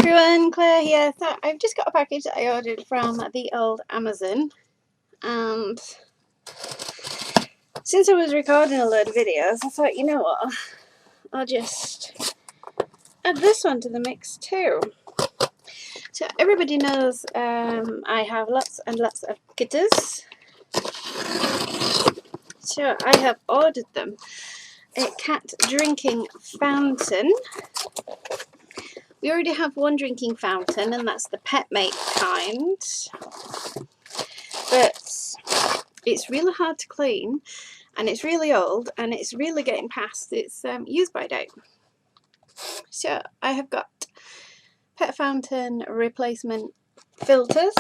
Everyone, Claire here. So I've just got a package that I ordered from the old Amazon, and since I was recording a load of videos, I thought, you know what, I'll just add this one to the mix too. So everybody knows I have lots and lots of kittens, so I have ordered them a cat drinking fountain. We already have one drinking fountain, and that's the PetMate kind, but it's really hard to clean, and it's really old, and it's really getting past its use by date. So I have got pet fountain replacement filters,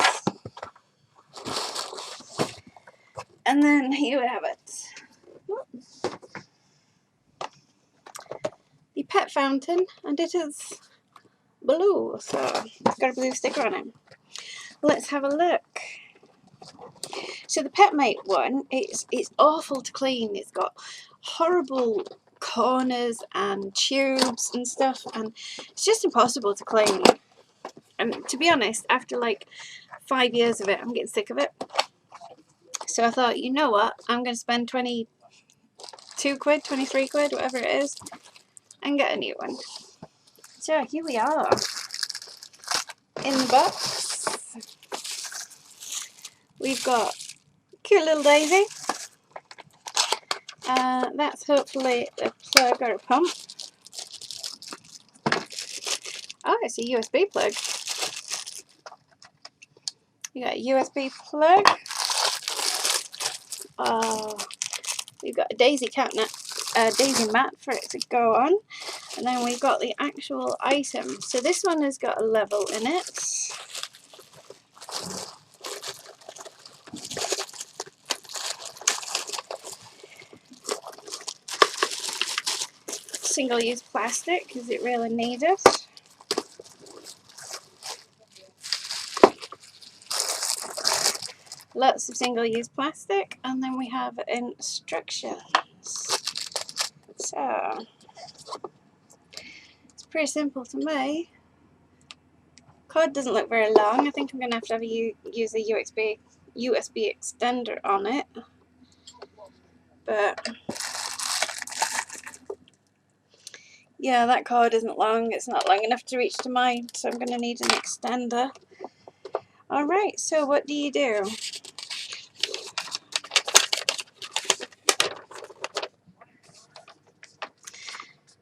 and then here we have it. The pet fountain, and it is blue, so it's got a blue sticker on it. Let's have a look. So the PetMate one, it's awful to clean. It's got horrible corners and tubes and stuff, and it's just impossible to clean. And to be honest, after like 5 years of it, I'm getting sick of it. So I thought, you know what, I'm going to spend 22 quid, 23 quid, whatever it is, and get a new one. So here we are in the box. We've got cute little Daisy. That's hopefully a plug or a pump. Oh, it's a USB plug. You got a USB plug. Oh, we've got a daisy daisy mat for it to go on, and then we've got the actual item. So this one has got a level in it. Single-use plastic because it really needs it. Lots of single-use plastic, and then we have instructions. So it's pretty simple to me. Cord doesn't look very long. I think I'm gonna have to use a USB extender on it, but yeah, that cord isn't long. It's not long enough to reach to mine, so I'm gonna need an extender. All right, so what do you do?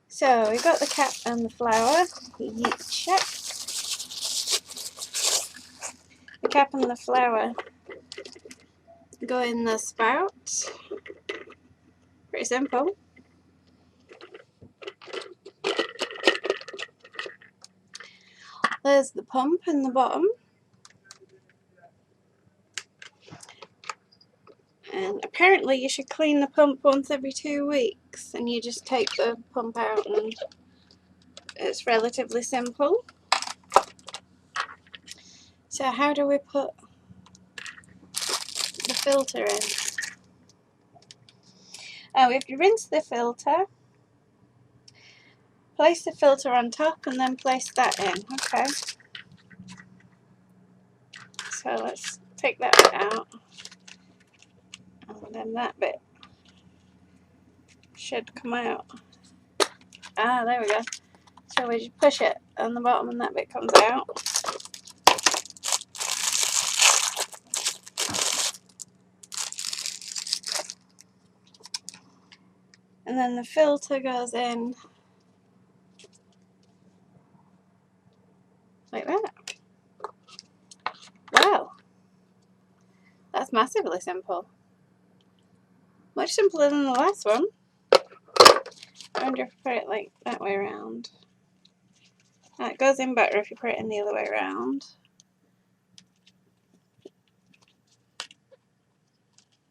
So we've got the cap and the flower. Check. The cap and the flower go in the spout. Pretty simple. There's the pump in the bottom. And apparently you should clean the pump once every 2 weeks, and you just take the pump out, and it's relatively simple. So how do we put the filter in? Oh, we have to rinse the filter, place the filter on top, and then place that in. Okay. So let's take that bit out, and then that bit should come out. Ah, there we go. So we just push it on the bottom, and that bit comes out. And then the filter goes in like that. Wow, that's massively simple. Much simpler than the last one. I wonder if I put it like that way around. It goes in better if you put it in the other way around.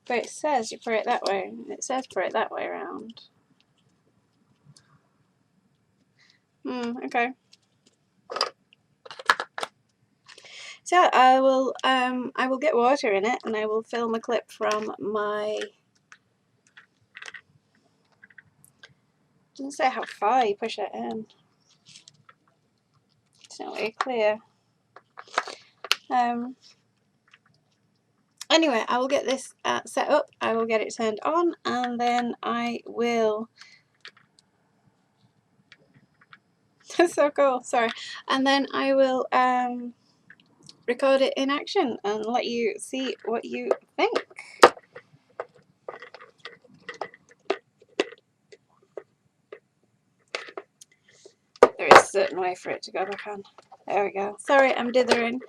But it says you put it that way. It says put it that way around. Okay. So I will get water in it, and I will film a clip from my. Doesn't say how far you push it in. unfortunately clear. Anyway, I will get this set up, I will get it turned on, and then I will that's so cool, sorry, and then I will record it in action and let you see what you think. There is a certain way for it to go back on. There we go. Sorry, I'm dithering.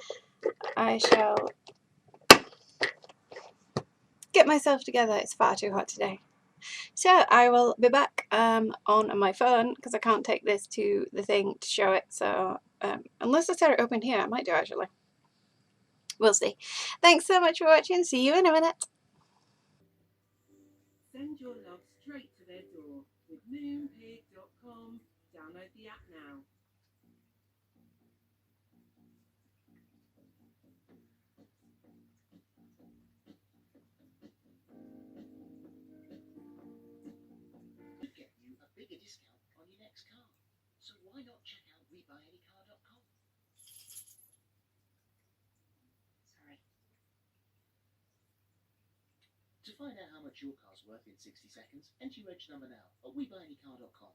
I shall get myself together. It's far too hot today. So I will be back on my phone because I can't take this to the thing to show it. So unless I set it open here, I might do actually. We'll see. Thanks so much for watching. See you in a minute. Send your love straight to their door with moonpig.com. Download the app now. Get you a bigger discount on your next car. So why not check out WeBuyAnyCar.com? Sorry. To find out how much your car's worth in 60 seconds, enter your reg number now at WeBuyAnyCar.com.